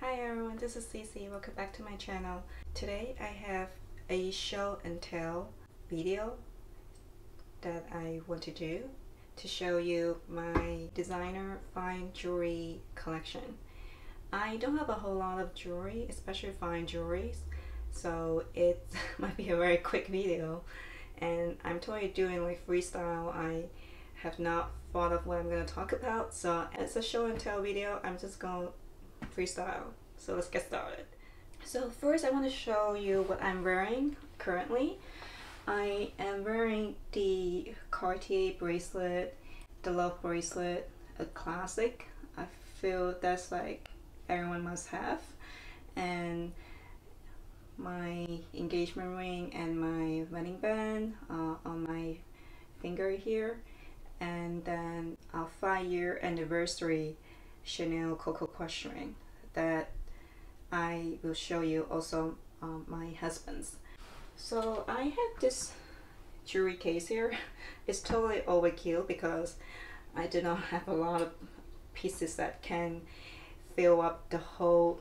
Hi everyone, this is Cece. Welcome back to my channel. Today I have a show and tell video that I want to do to show you my designer fine jewelry collection. I don't have a whole lot of jewelry, especially fine jewelries, so it might be a very quick video, and I'm totally doing like freestyle. I have not thought of what I'm going to talk about, so as a show and tell video, I'm just going to freestyle. So let's get started. So first I want to show you what I'm wearing currently. I am wearing the Cartier bracelet, the Love bracelet, a classic. I feel that's like everyone must have. And my engagement ring and my wedding band on my finger here. And then a 5-year anniversary Chanel Coco Crush ring that I will show you, also my husband's. So I have this jewelry case here. It's totally overkill because I do not have a lot of pieces that can fill up the whole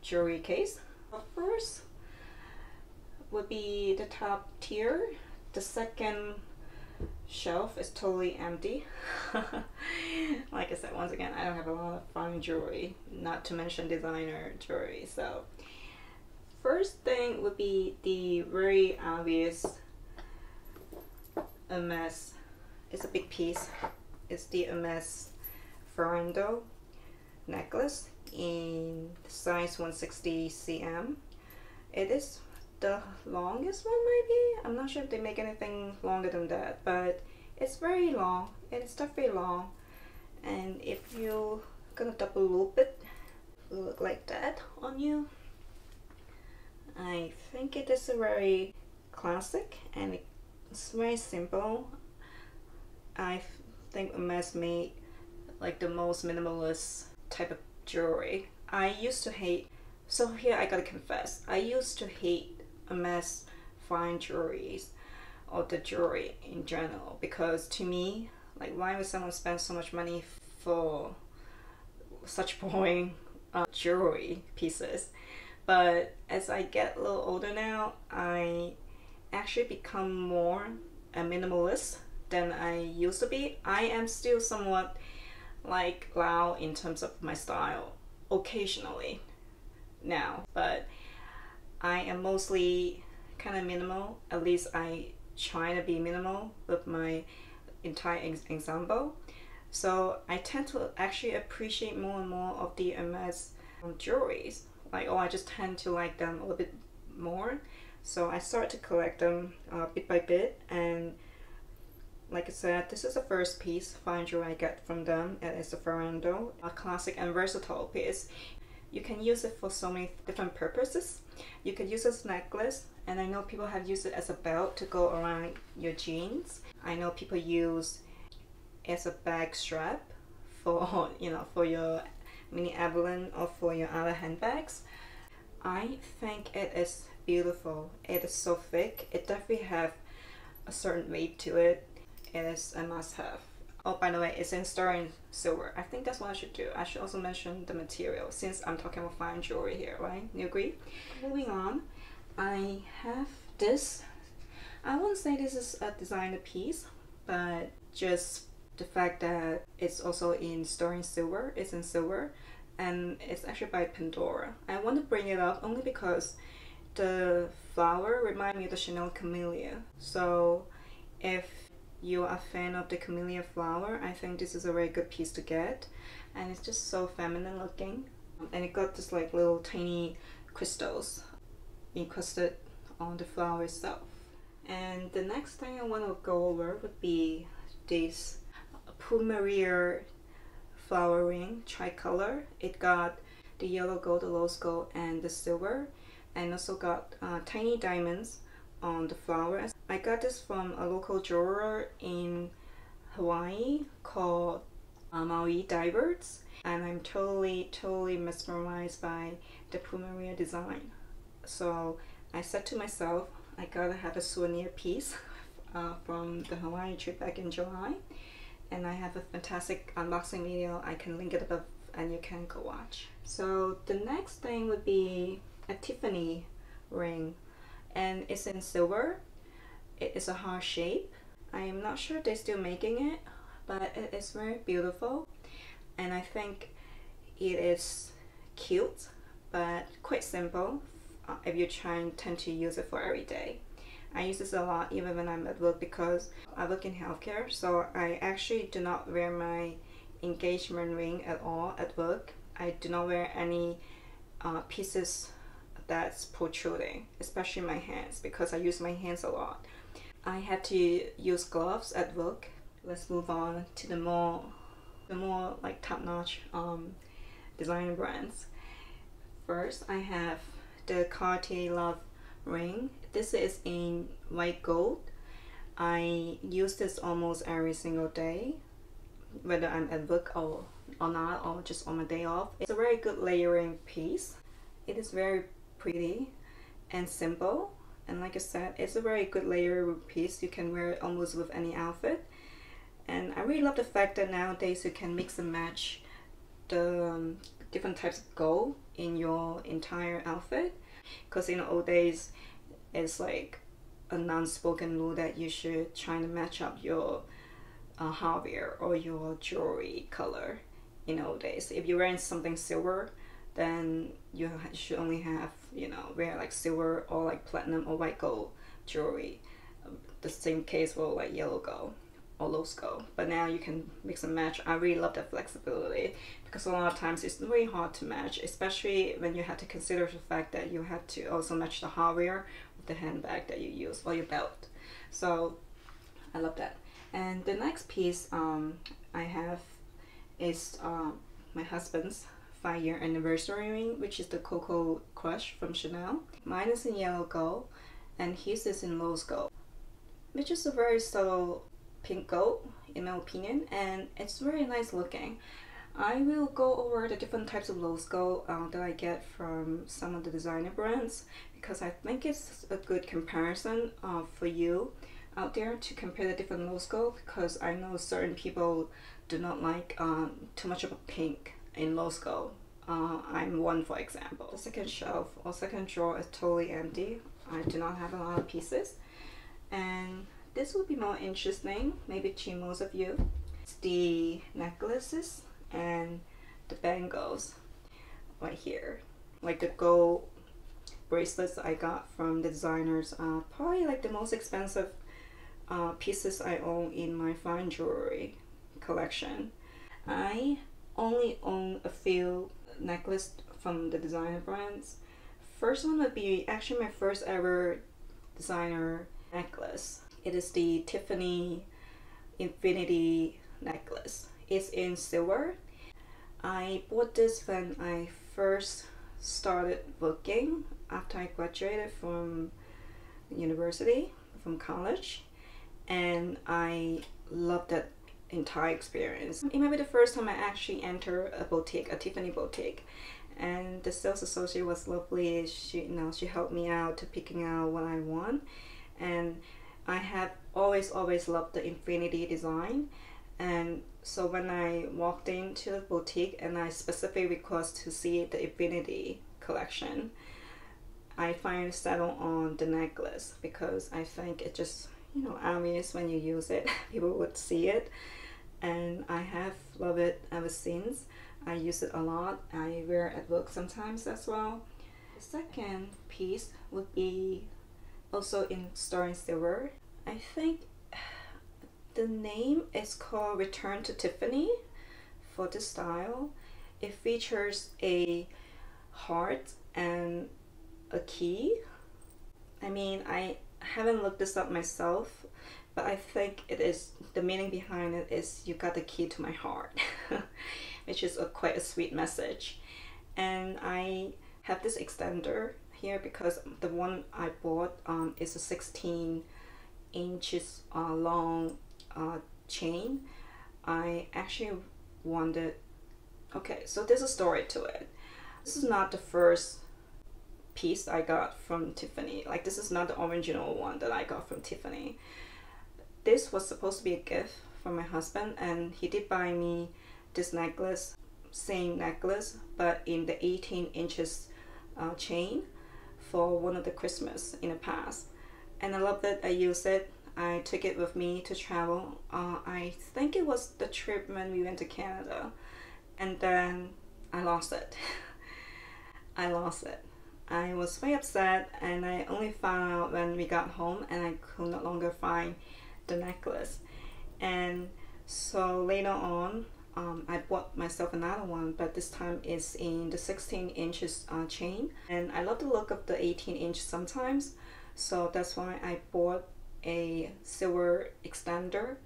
jewelry case. First would be the top tier. The second shelf is totally empty. Like I said, once again, I don't have a lot of fine jewelry, not to mention designer jewelry. So first thing would be the very obvious Hermes. It's a big piece. It's the Hermes Farandole necklace in size 160 cm. It is the longest one, maybe. I'm not sure if they make anything longer than that, but it's very long. It's definitely long, and if you're gonna double loop it, it will look like that on you. I think it is a very classic and it's very simple. I think Hermes made like the most minimalist type of jewelry. I used to hate, so here I gotta confess, I used to hate Hermes fine jewelries or the jewelry in general, because to me, like, why would someone spend so much money for such boring jewelry pieces? But as I get a little older now, I actually become more a minimalist than I used to be. I am still somewhat like loud in terms of my style occasionally now, but I am mostly kind of minimal. At least I try to be minimal with my entire ensemble. So I tend to actually appreciate more and more of the Hermes jewelries. Like, oh, I just tend to like them a little bit more. So I start to collect them bit by bit. And like I said, this is the first piece fine jewelry I get from them. It is the Farandole, a classic and versatile piece. You can use it for so many different purposes. You could use it as a necklace, and I know people have used it as a belt to go around your jeans. I know people use it as a bag strap for, you know, for your mini Evelyn or for your other handbags. I think it is beautiful. It is so thick. It definitely have a certain weight to it. It is a must-have. Oh, by the way, it's in sterling silver. I think that's what I should do. I should also mention the material, since I'm talking about fine jewelry here, right? You agree? Moving on, I have this. I wouldn't say this is a designer piece, but just the fact that it's also in sterling silver. It's in silver, and it's actually by Pandora. I want to bring it up only because the flower reminds me of the Chanel Camellia. So if you're a fan of the camellia flower, I think this is a very good piece to get. And it's just so feminine looking, and it got this like little tiny crystals encrusted on the flower itself. And the next thing I want to go over would be this Plumeria flower ring, tricolor. It got the yellow gold, the rose gold, and the silver, and also got tiny diamonds on the flower. I got this from a local jeweler in Hawaii called Maui Divers, and I'm totally mesmerized by the Plumeria design. So I said to myself, I gotta have a souvenir piece from the Hawaii trip back in July, and I have a fantastic unboxing video. I can link it above and you can go watch. So the next thing would be a Tiffany ring, and it's in silver. It is a heart shape. I am not sure they're still making it, but it is very beautiful, and I think it is cute but quite simple if you're tend to use it for every day. I use this a lot even when I'm at work because I work in healthcare, so I actually do not wear my engagement ring at all at work. I do not wear any pieces that's protruding, especially my hands, because I use my hands a lot. I have to use gloves at work. Let's move on to the more like top-notch designer brands. First, I have the Cartier Love ring. This is in white gold. I use this almost every single day, whether I'm at work or not, or just on my day off. It's a very good layering piece. It is very pretty and simple, and like I said, it's a very good layer piece. You can wear it almost with any outfit, and I really love the fact that nowadays you can mix and match the different types of gold in your entire outfit, because in the old days it's like a non-spoken rule that you should try to match up your hardware or your jewelry color. In the old days, if you're wearing something silver, then you should only have, wear like silver or like platinum or white gold jewelry. The same case for like yellow gold or rose gold, but now you can mix and match. I really love that flexibility, because a lot of times it's really hard to match, especially when you have to consider the fact that you have to also match the hardware with the handbag that you use or your belt. So I love that. And the next piece I have is my husband's 5-year anniversary ring, which is the Coco Crush from Chanel. Mine is in yellow gold and his is in rose gold, which is a very subtle pink gold in my opinion, and it's very nice looking. I will go over the different types of rose gold that I get from some of the designer brands, because I think it's a good comparison for you out there to compare the different rose gold, because I know certain people do not like too much of a pink in rose gold. I'm one, for example. The second shelf or second drawer is totally empty. I do not have a lot of pieces, and this will be more interesting maybe to most of you. It's the necklaces and the bangles right here, like the gold bracelets I got from the designers. Probably like the most expensive pieces I own in my fine jewelry collection. I only own a few necklaces from the designer brands. First one would be actually my first ever designer necklace. It is the Tiffany Infinity necklace. It's in silver. I bought this when I first started working after I graduated from university, from college, and I loved that entire experience. It might be the first time I actually entered a boutique, a Tiffany boutique, and the sales associate was lovely. She helped me out to picking out what I want, and I have always loved the infinity design. And so when I walked into the boutique and I specifically request to see the infinity collection, I finally settled on the necklace, because I think it just, obvious when you use it, people would see it, and I have loved it ever since. I use it a lot. I wear it at work sometimes as well. The second piece would be also in sterling silver. I think the name is called Return to Tiffany for this style. It features a heart and a key. I mean, I haven't looked this up myself, but I think it is, the meaning behind it is you got the key to my heart, which is quite a sweet message. And I have this extender here because the one I bought is a 16 inches long chain. I actually wanted, okay, so there's a story to it. This is not the first piece I got from Tiffany. Like, this is not the original one that I got from Tiffany. This was supposed to be a gift from my husband, and he did buy me this necklace same necklace but in the 18 inches chain for one of the Christmas in the past, and I love it. I use it. I took it with me to travel. I think it was the trip when we went to Canada, and then I lost it. I lost it. I was very upset, and I only found out when we got home and I could no longer find the necklace. And so later on, I bought myself another one, but this time it's in the 16 inches chain, and I love the look of the 18 inch sometimes, so that's why I bought a silver extender,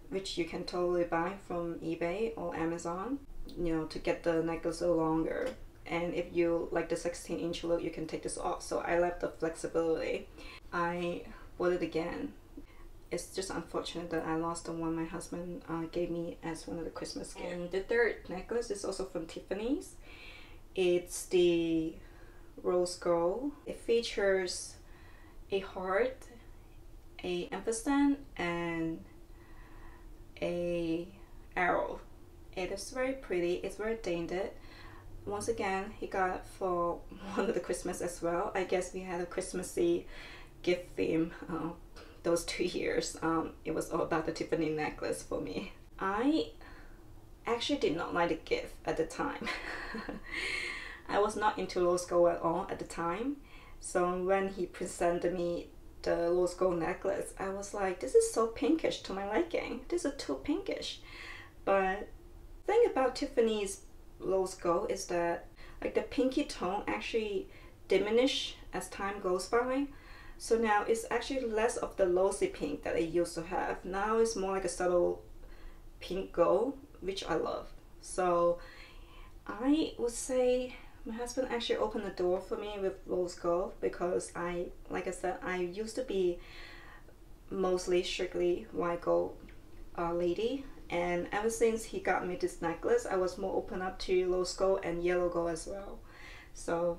which you can totally buy from eBay or Amazon, you know, to get the necklace a little longer. And if you like the 16 inch look, you can take this off, so I love the flexibility. I bought it again. It's just unfortunate that I lost the one my husband gave me as one of the Christmas gifts. And the third necklace is also from Tiffany's. It's the rose gold. It features a heart, a ampersand, and a arrow. It is very pretty. It's very dainted. Once again, he got it for one of the Christmas as well. I guess we had a Christmassy gift theme those 2 years. It was all about the Tiffany necklace for me. I actually did not like the gift at the time. I was not into rose gold at all at the time. So when he presented me the rose gold necklace, I was like, this is so pinkish to my liking. This is too pinkish. But the thing about Tiffany's rose gold is that like the pinky tone actually diminish as time goes by. So now it's actually less of the rosy pink that I used to have. Now it's more like a subtle pink gold, which I love. So I would say my husband actually opened the door for me with rose gold, because like I said, I used to be mostly strictly white gold lady, and ever since he got me this necklace, I was more open up to rose gold and yellow gold as well. So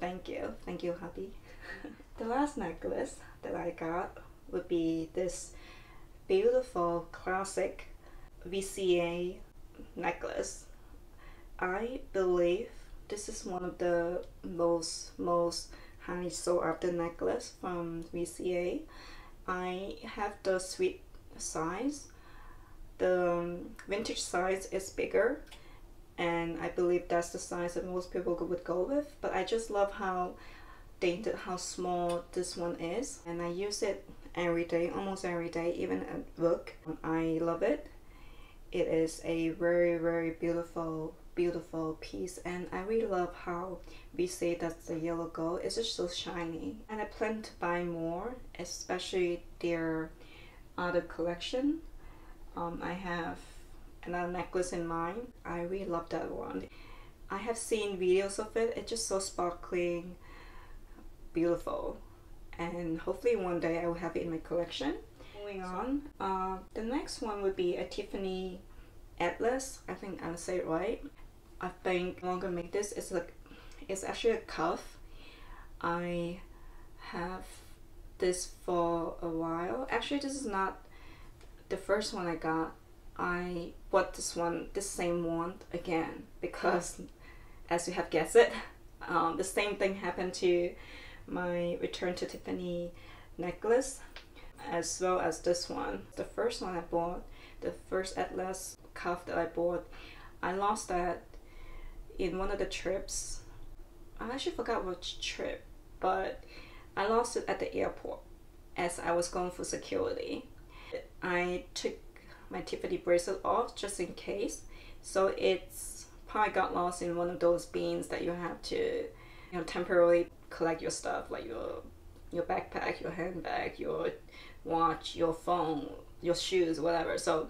thank you, hubby. The last necklace that I got would be this beautiful classic VCA necklace. I believe this is one of the most highly sought after necklace from VCA. I have the suite size. The vintage size is bigger, and I believe that's the size that most people would go with, but I just love how dainted, how small this one is, and I use it every day, almost every day, even at work. I love it. It is a very beautiful piece, and I really love how we say that's the yellow gold. It's just so shiny, and I plan to buy more, especially their other collection. I have another necklace in mind. I really love that one. I have seen videos of it. It's just so sparkling, beautiful, and hopefully one day I will have it in my collection. Moving on, the next one would be a Tiffany Atlas. I think I'll say it right. I think I'm gonna make this. It's actually a cuff. I have this for a while. Actually, this is not the first one I got. I bought this same one again, because as you have guessed it, the same thing happened to my return to Tiffany necklace, as well as this one. The first one I bought, the first Atlas cuff that I bought, I lost that in one of the trips. I actually forgot which trip, but I lost it at the airport as I was going for security. I took my Tiffany bracelet off just in case, so it's probably got lost in one of those bins that you have to, temporarily collect your stuff, like your backpack, your handbag, your watch, your phone, your shoes, whatever. So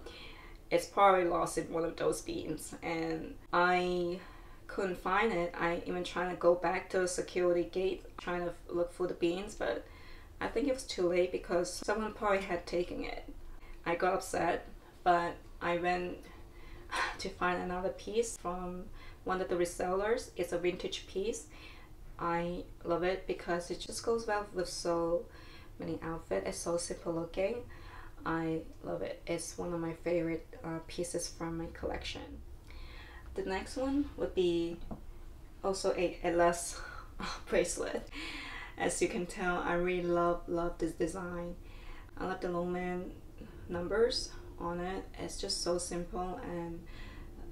it's probably lost in one of those bins, and I couldn't find it. I even trying to go back to the security gate trying to look for the bins, but I think it was too late because someone probably had taken it. I got upset, but I went to find another piece from one of the resellers. It's a vintage piece. I love it because it just goes well with so many outfits. It's so simple looking. I love it. It's one of my favorite pieces from my collection. The next one would be also a Atlas bracelet. As you can tell, I really love this design. I love the Longman numbers on it. It's just so simple and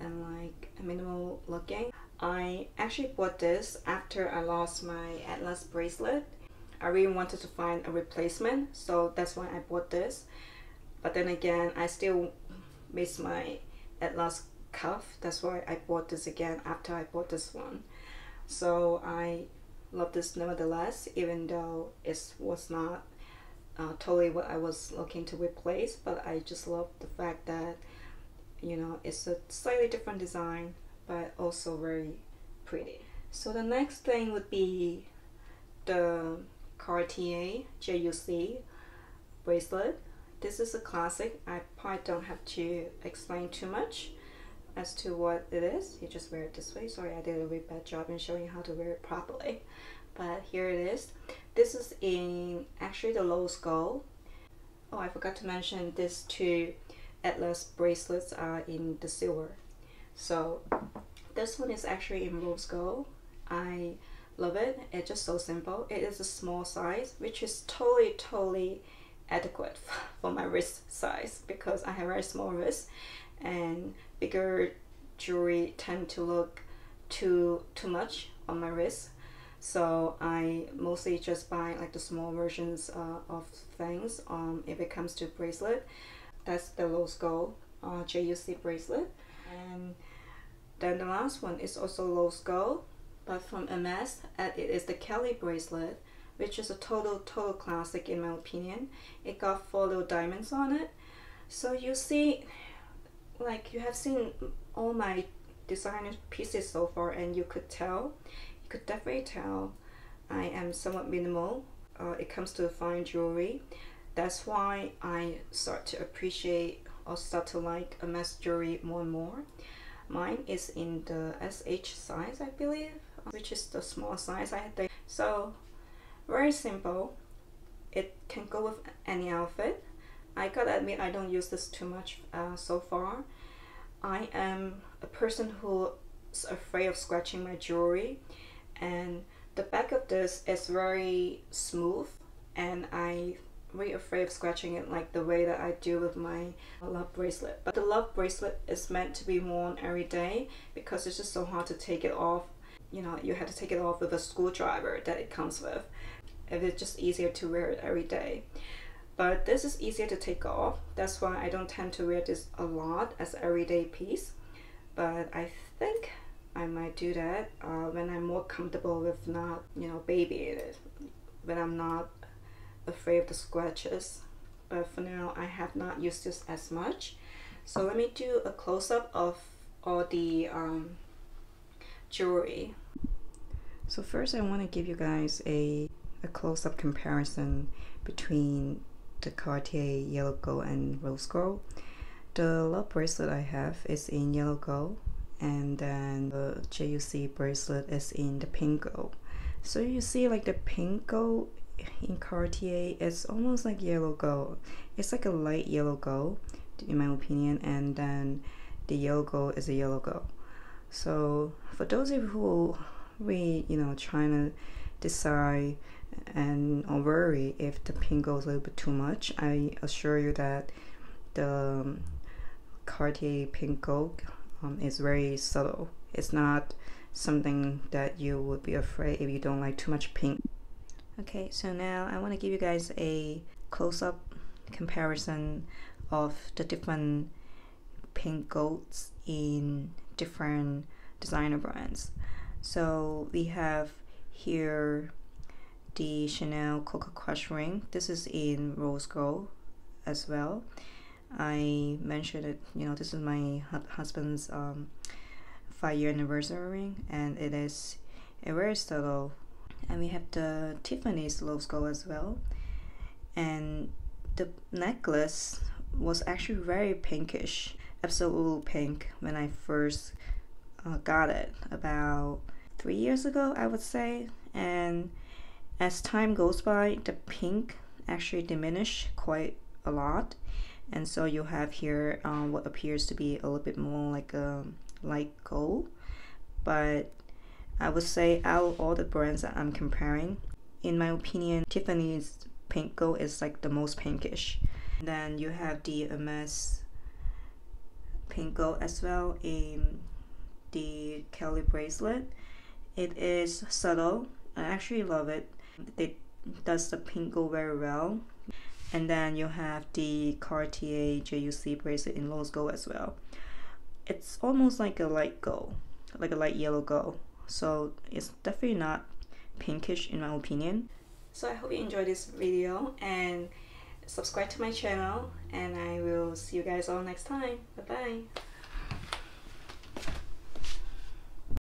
like minimal looking. I actually bought this after I lost my Atlas bracelet. I really wanted to find a replacement, so that's why I bought this. But then again, I still miss my Atlas cuff. That's why I bought this again after I bought this one. So I love this nevertheless, even though it was not totally what I was looking to replace. But I just love the fact that, you know, it's a slightly different design, but also very pretty. So the next thing would be the Cartier JUC bracelet. This is a classic. I probably don't have to explain too much as to what it is. You just wear it this way. Sorry, I did a really bad job in showing you how to wear it properly. But here it is. This is in actually the rose gold. Oh, I forgot to mention these two Atlas bracelets are in the silver. So this one is actually in rose gold. I love it. It's just so simple. It is a small size, which is totally adequate for my wrist size, because I have very small wrists and bigger jewelry tend to look too much on my wrist. So I mostly just buy like the small versions of things if it comes to bracelet. That's the rose gold JUC bracelet. And then the last one is also rose gold, but from Hermes. It is the Kelly bracelet, which is a total classic in my opinion. It got 4 little diamonds on it. So you see, like, you have seen all my designer pieces so far, and you could definitely tell I am somewhat minimal it comes to fine jewelry. That's why I start to appreciate or start to like Hermes jewelry more and more. Mine is in the SH size, I believe, which is the small size, I think. So very simple. It can go with any outfit. I gotta admit, I don't use this too much so far. I am a person who's afraid of scratching my jewelry, and the back of this is very smooth, and I'm really afraid of scratching it like the way that I do with my Love bracelet. But the Love bracelet is meant to be worn every day because it's just so hard to take it off. You know, you have to take it off with a screwdriver that it comes with. If it's just easier to wear it every day. But this is easier to take off. That's why I don't tend to wear this a lot as an everyday piece. But I think I might do that when I'm more comfortable with not, you know, babying it. When I'm not afraid of the scratches. But for now, I have not used this as much. So let me do a close-up of all the jewelry. So first I want to give you guys a close-up comparison between the Cartier yellow gold and rose gold. The Love bracelet I have is in yellow gold, and then the JUC bracelet is in the pink gold. So you see, like, the pink gold in Cartier is almost like yellow gold. It's like a light yellow gold in my opinion, and then the yellow gold is a yellow gold. So for those of you who really, you know, trying to decide or worry if the pink goes a little bit too much, I assure you that the Cartier pink gold is very subtle. It's not something that you would be afraid if you don't like too much pink. Okay, so now I want to give you guys a close-up comparison of the different pink golds in different designer brands. So we have here the Chanel Coco Crush ring. This is in rose gold as well. I mentioned it, you know, this is my husband's 5-year anniversary ring, and it is a very subtle. And we have the Tiffany's rose gold as well. And the necklace was actually very pinkish, absolute pink, when I first got it about 3 years ago, I would say. And as time goes by, the pink actually diminished quite a lot, and so you have here what appears to be a little bit more like a light gold, but I would say out of all the brands that I'm comparing, in my opinion, Tiffany's pink gold is like the most pinkish. Then you have the Hermes pink gold as well in the Kelly bracelet. It is subtle. I actually love it. It does the pink gold very well. And then you have the Cartier JUC bracelet in rose gold as well. It's almost like a light gold, like a light yellow gold. So it's definitely not pinkish in my opinion. So I hope you enjoyed this video and subscribe to my channel, and I will see you guys all next time. Bye bye.